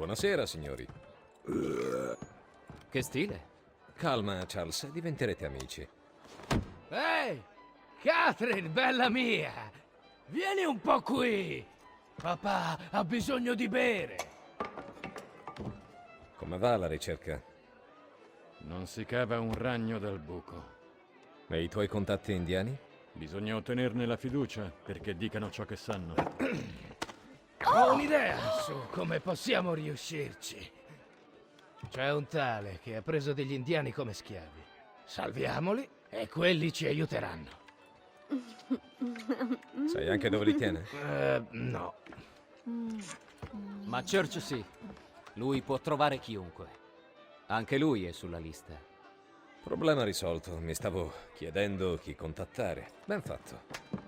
Buonasera, signori. Che stile? Calma, Charles, diventerete amici. Ehi! Catherine, bella mia! Vieni un po' qui! Papà ha bisogno di bere! Come va la ricerca? Non si cava un ragno dal buco. E i tuoi contatti indiani? Bisogna ottenerne la fiducia perché dicano ciò che sanno. Ho un'idea su come possiamo riuscirci. C'è un tale che ha preso degli indiani come schiavi. Salviamoli e quelli ci aiuteranno. Sai anche dove li tiene? No. Ma Church sì. Lui può trovare chiunque. Anche lui è sulla lista. Problema risolto. Mi stavo chiedendo chi contattare. Ben fatto.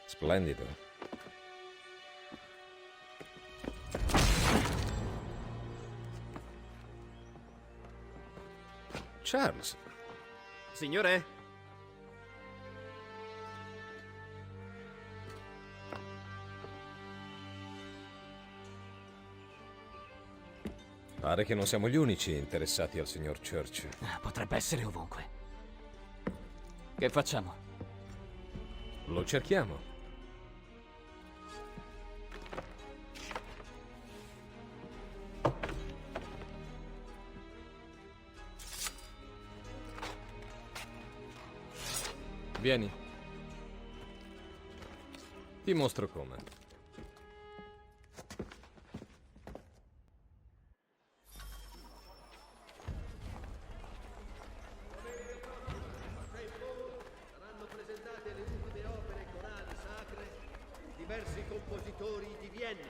Splendido. Charles. Signore? Pare che non siamo gli unici interessati al signor Church. Potrebbe essere ovunque. Che facciamo? Lo cerchiamo. Vieni. Ti mostro come. Saranno presentate le ultime opere corali sacre di diversi compositori di Vienna.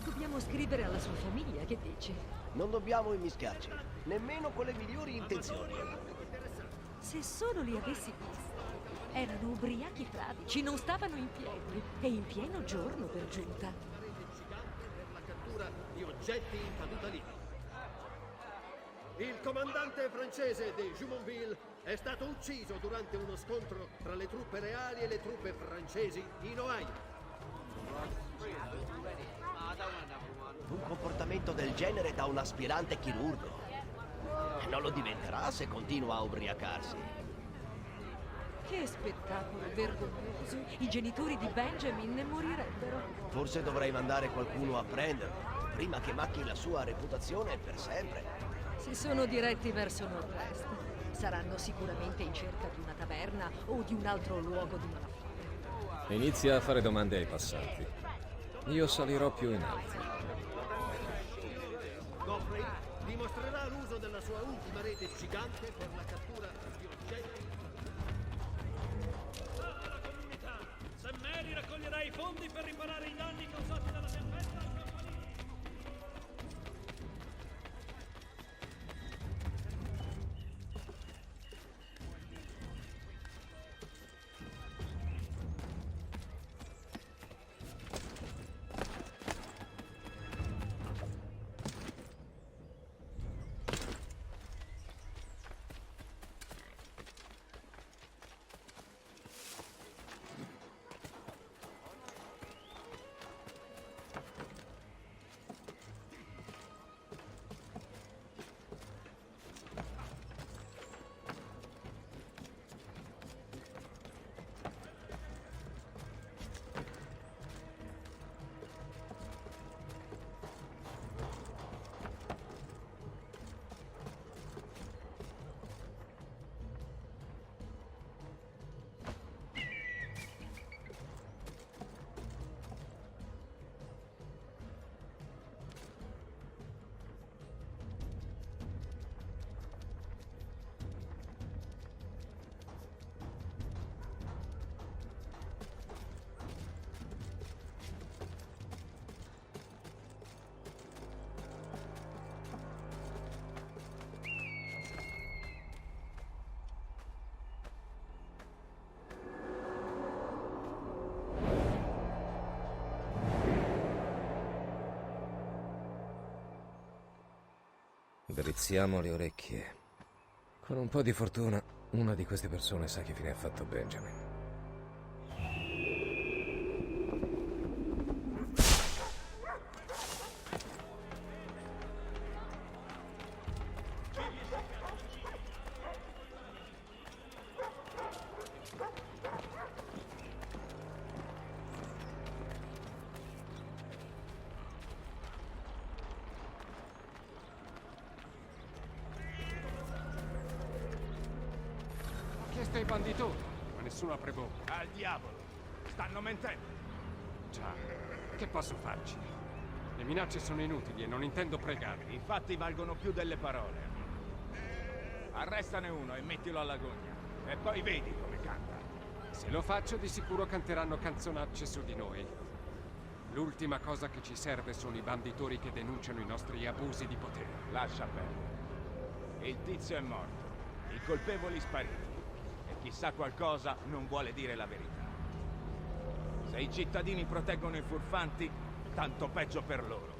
Dobbiamo scrivere alla sua famiglia, che dici? Non dobbiamo immischiarci, nemmeno con le migliori intenzioni. Se solo li avessi visti. Erano ubriachi fradici, non stavano in piedi. E in pieno giorno, per giunta. Per la cattura di oggetti in caduta libera. Il comandante francese di Jumonville è stato ucciso durante uno scontro tra le truppe reali e le truppe francesi in Ohio. Un comportamento del genere da un aspirante chirurgo. Non lo diventerà se continua a ubriacarsi. Che spettacolo vergognoso. I genitori di Benjamin ne morirebbero. Forse dovrei mandare qualcuno a prenderlo, prima che macchi la sua reputazione per sempre. Si sono diretti verso nord-est. Saranno sicuramente in cerca di una taverna o di un altro luogo di malaffare. Inizia a fare domande ai passati. Io salirò più in alto. Godfrey dimostrerà l'uso della sua ultima rete gigante per la cattura di oggetti. Alla comunità! Se Mary raccoglierà i fondi per riparare i danni causati dalla tempesta al campanile! Drizziamo le orecchie. Con un po' di fortuna, una di queste persone sa che fine ha fatto Benjamin. Chiesto ai banditori, ma nessuno apre bocca. Al diavolo! Stanno mentendo! Già, che posso farci? Le minacce sono inutili e non intendo pregarli. I fatti valgono più delle parole. Arrestane uno e mettilo alla gogna. E poi vedi come canta. Se lo faccio, di sicuro canteranno canzonacce su di noi. L'ultima cosa che ci serve sono i banditori che denunciano i nostri abusi di potere. Lascia perdere. Il tizio è morto. I colpevoli spariti. E chi sa qualcosa non vuole dire la verità. Se i cittadini proteggono i furfanti, tanto peggio per loro.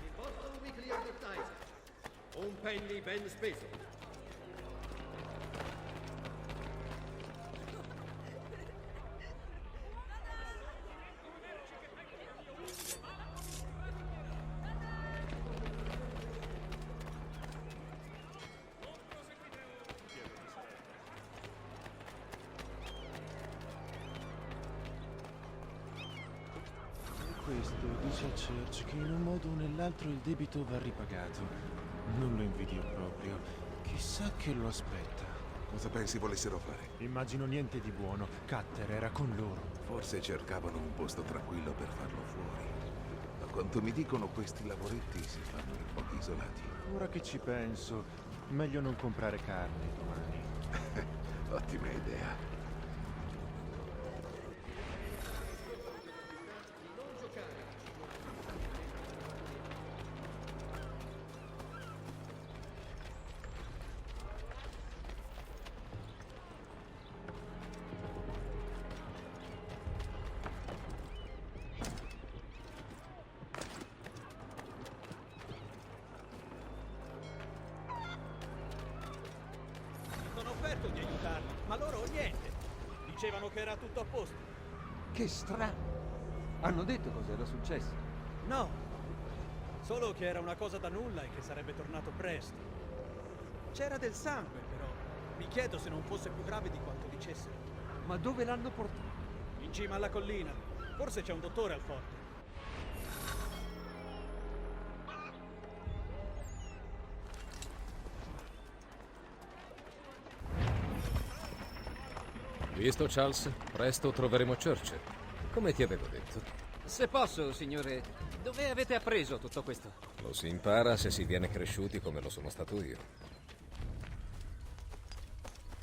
Il Boston Weekly Advertiser. Un penny ben speso. questo dice a Church che in un modo o nell'altro il debito va ripagato. Non lo invidio proprio. Chissà che lo aspetta. Cosa pensi volessero fare? Immagino niente di buono. Cutter era con loro. Forse cercavano un posto tranquillo per farlo fuori. A quanto mi dicono, questi lavoretti si fanno in pochi isolati. Ora che ci penso, meglio non comprare carne domani. Ottima idea. Sono offerto di aiutarli, ma loro niente. Dicevano che era tutto a posto. Che strano. Hanno detto cos'era successo? No, solo che era una cosa da nulla e che sarebbe tornato presto. C'era del sangue, però. Mi chiedo se non fosse più grave di quanto dicessero. Ma dove l'hanno portato? In cima alla collina. Forse c'è un dottore al forte. Visto, Charles? Presto troveremo Church. Come ti avevo detto. Se posso, signore, dove avete appreso tutto questo? Lo si impara se si viene cresciuti come lo sono stato io.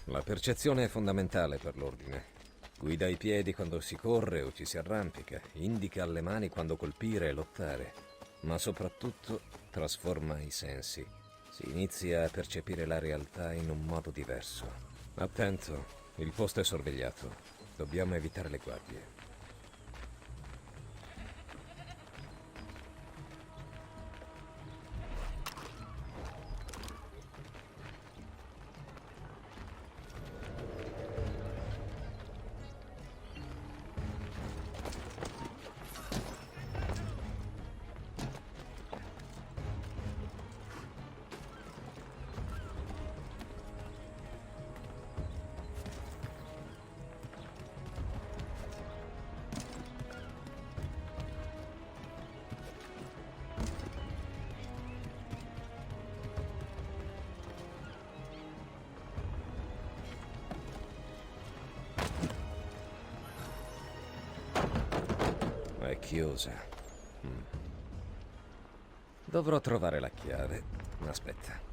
La percezione è fondamentale per l'ordine. Guida i piedi quando si corre o ci si arrampica, indica alle mani quando colpire e lottare, ma soprattutto trasforma i sensi. Si inizia a percepire la realtà in un modo diverso. Attento. Il posto è sorvegliato. Dobbiamo evitare le guardie. È chiusa. Dovrò trovare la chiave. Aspetta.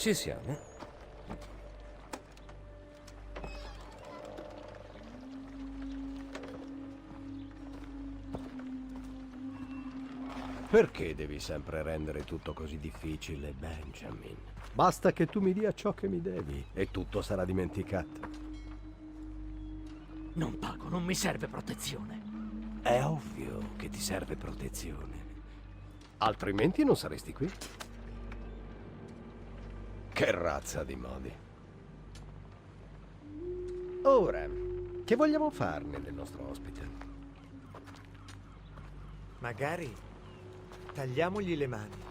Ci siamo. Perché devi sempre rendere tutto così difficile, Benjamin? Basta che tu mi dia ciò che mi devi e tutto sarà dimenticato. Non pago, non mi serve protezione. È ovvio che ti serve protezione. Altrimenti non saresti qui. Che razza di modi. Ora, che vogliamo farne del nostro ospite? Magari tagliamogli le mani.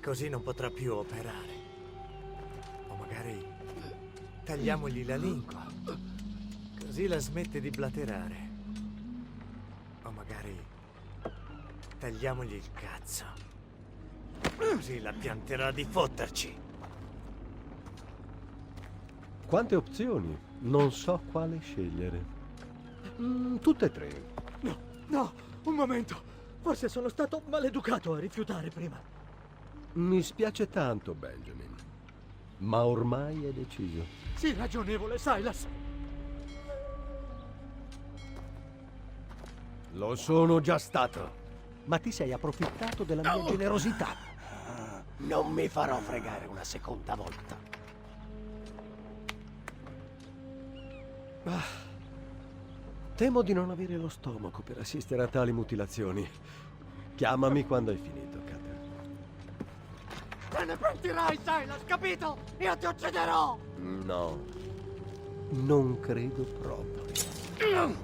Così non potrà più operare. O magari tagliamogli la lingua. Così la smette di blaterare. O magari tagliamogli il cazzo. Così la pianterà di fotterci. Quante opzioni? Non so quale scegliere. Tutte e tre. No, no, un momento. Forse sono stato maleducato a rifiutare prima. Mi spiace tanto, Benjamin. Ma ormai è deciso. Sii ragionevole, Silas. Lo sono già stato. Ma ti sei approfittato della mia generosità. Non mi farò fregare una seconda volta. Temo di non avere lo stomaco per assistere a tali mutilazioni. Chiamami quando hai finito, Cutter. Te ne pentirai, Silas, capito? Io ti ucciderò! No, non credo proprio. Un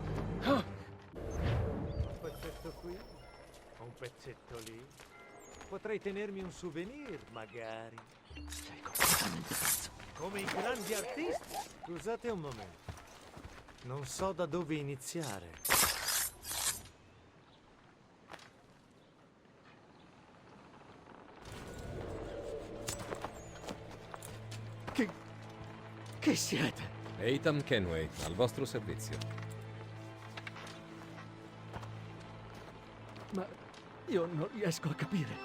pezzetto qui, un pezzetto lì. Potrei tenermi un souvenir, magari. Sei completamente pazzo. Come i grandi artisti. Scusate un momento. Non so da dove iniziare. Che siete? Ethan Kenway, al vostro servizio. Ma io non riesco a capire.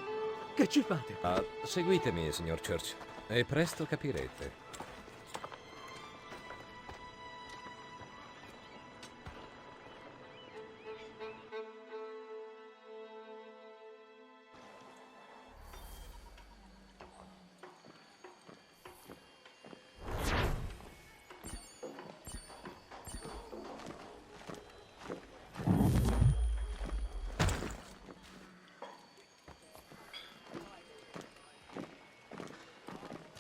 Che ci fate? Seguitemi, signor Church, e presto capirete.